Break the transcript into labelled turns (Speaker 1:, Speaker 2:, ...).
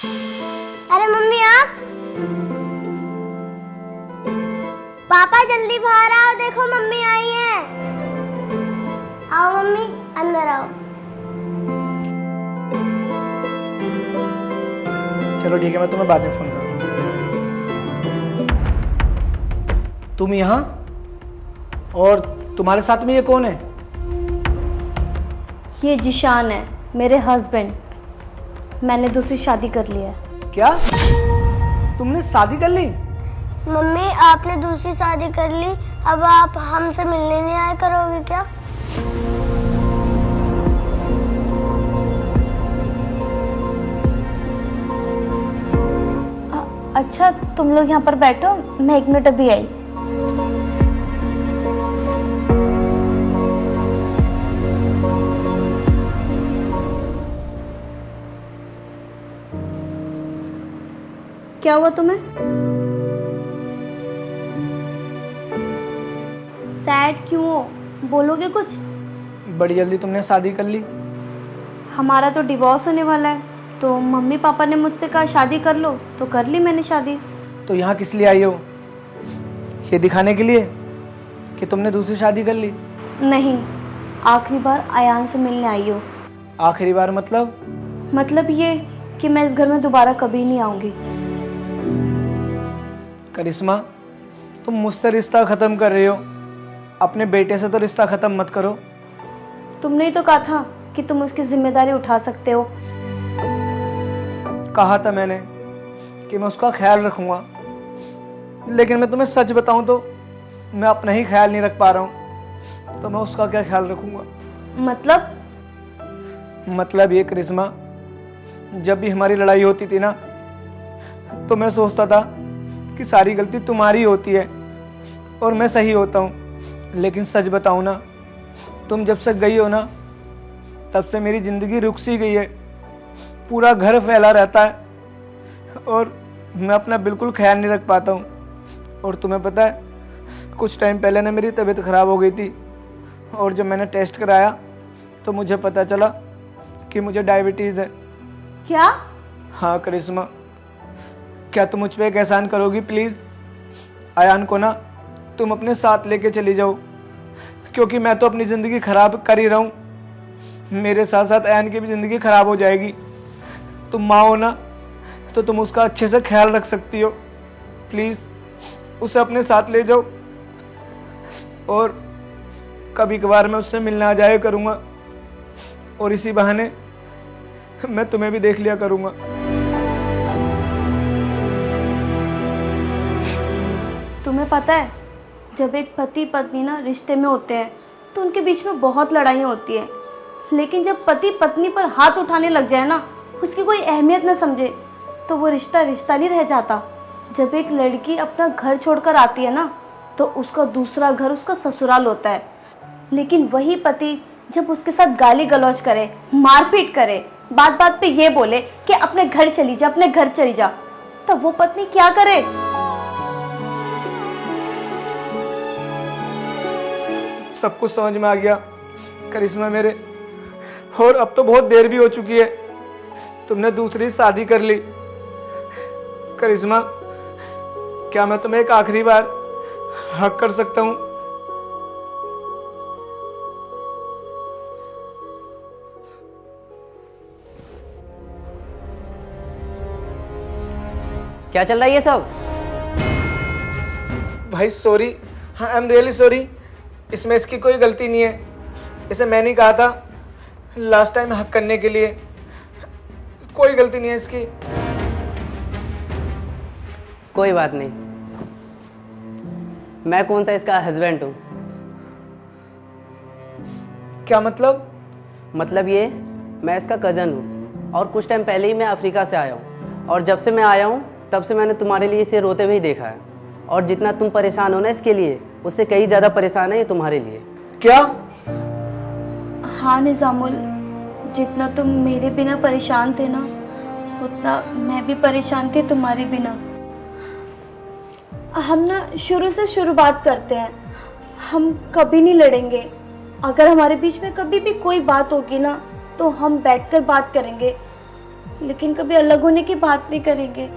Speaker 1: अरे मम्मी आप, पापा जल्दी बाहर आओ, देखो मम्मी आई है। आओ मम्मी, अंदर आओ।
Speaker 2: चलो ठीक है, मैं तुम्हें बाद में फोन करूँगा। तुम यहाँ, और तुम्हारे साथ में ये कौन है?
Speaker 3: ये जिशान है, मेरे हस्बैंड। मैंने दूसरी शादी कर ली है।
Speaker 2: क्या तुमने शादी कर ली?
Speaker 1: मम्मी आपने दूसरी शादी कर ली, अब आप हमसे मिलने नहीं आया करोगे क्या?
Speaker 3: अच्छा तुम लोग यहाँ पर बैठो, मैं 1 मिनट अभी आई। क्या हुआ तुम्हें? सैड क्यों हो? बोलोगे कुछ?
Speaker 2: बड़ी जल्दी तुमने शादी कर ली?
Speaker 3: हमारा तो डिवोर्स होने वाला है, तो मम्मी पापा ने मुझसे कहा शादी कर लो, तो कर ली मैंने शादी।
Speaker 2: तो यहाँ किस लिए आई हो? ये दिखाने के लिए कि तुमने दूसरी शादी कर ली?
Speaker 3: नहीं, आखिरी बार अयान से मिलने आई हो।
Speaker 2: आखिरी बार मतलब?
Speaker 3: मतलब ये कि मैं इस घर में दोबारा कभी नहीं आऊंगी।
Speaker 2: करिश्मा, तुम मुझसे रिश्ता खत्म कर रही हो, अपने बेटे से तो रिश्ता खत्म मत करो।
Speaker 3: तुमने ही तो कहा था कि तुम उसकी जिम्मेदारी उठा सकते हो।
Speaker 2: कहा था मैंने कि मैं उसका ख्याल रखूंगा, लेकिन मैं तुम्हें सच बताऊं तो मैं अपना ही ख्याल नहीं रख पा रहा हूं, तो मैं उसका क्या ख्याल रखूंगा? मतलब ये करिश्मा, जब भी हमारी लड़ाई होती थी ना, तो मैं सोचता था कि सारी गलती तुम्हारी होती है और मैं सही होता हूँ। लेकिन सच बताऊँ ना, तुम जब से गई हो ना, तब से मेरी ज़िंदगी रुक सी गई है। पूरा घर फैला रहता है और मैं अपना बिल्कुल ख्याल नहीं रख पाता हूँ। और तुम्हें पता है, कुछ टाइम पहले ना मेरी तबीयत ख़राब हो गई थी, और जब मैंने टेस्ट कराया तो मुझे पता चला कि मुझे डायबिटीज़ है।
Speaker 3: क्या?
Speaker 2: हाँ करिश्मा, क्या तुम मुझ पे एक एहसान करोगी प्लीज़? अयान को ना तुम अपने साथ लेके चली जाओ, क्योंकि मैं तो अपनी ज़िंदगी ख़राब कर ही रहा हूँ, मेरे साथ साथ अयान की भी ज़िंदगी ख़राब हो जाएगी। तुम माँ हो ना, तो तुम उसका अच्छे से ख्याल रख सकती हो। प्लीज़ उसे अपने साथ ले जाओ, और कभी कभार मैं उससे मिलने आ जाया करूँगा, और इसी बहाने मैं तुम्हें भी देख लिया करूँगा।
Speaker 3: तुम्हें पता है, जब एक पति पत्नी ना रिश्ते में होते हैं तो उनके बीच में बहुत लड़ाई होती है, लेकिन जब पति पत्नी पर हाथ उठाने लग जाए ना, उसकी कोई अहमियत ना समझे, तो वो रिश्ता रिश्ता नहीं रह जाता। जब एक लड़की अपना घर छोड़कर आती है ना, तो उसका दूसरा घर उसका ससुराल होता है। लेकिन वही पति जब उसके साथ गाली गलौज करे, मारपीट करे, बात बात पे ये बोले कि अपने घर चली जा, अपने घर चली जा, तब वो पत्नी क्या करे?
Speaker 2: सब कुछ समझ में आ गया करिश्मा मेरे, और अब तो बहुत देर भी हो चुकी है, तुमने दूसरी शादी कर ली। करिश्मा, क्या मैं तुम्हें एक आखिरी बार हक कर सकता हूँ?
Speaker 4: क्या चल रहा है ये सब?
Speaker 2: भाई सॉरी, हाँ आई एम रियली सॉरी, इसमें इसकी कोई गलती नहीं है। इसे मैंने कहा था लास्ट टाइम हक करने के लिए, कोई गलती नहीं है इसकी।
Speaker 4: कोई बात नहीं, मैं कौन सा इसका हस्बैंड हूँ?
Speaker 2: क्या मतलब?
Speaker 4: मतलब ये, मैं इसका कज़न हूँ, और कुछ टाइम पहले ही मैं अफ्रीका से आया हूँ, और जब से मैं आया हूँ तब से मैंने तुम्हारे लिए इसे रोते हुए ही देखा है, और जितना तुम परेशान हो ना इसके लिए, उससे कई ज़्यादा परेशान है ये तुम्हारे लिए।
Speaker 2: क्या?
Speaker 3: हाँ निजामुल, जितना तुम मेरे बिना परेशान थे ना, उतना मैं भी परेशान थी तुम्हारे बिना। हम ना शुरू से शुरुआत करते हैं, हम कभी नहीं लड़ेंगे। अगर हमारे बीच में कभी भी कोई बात होगी ना, तो हम बैठकर बात करेंगे। लेकिन कभी अलग होने की बात नहीं करेंगे।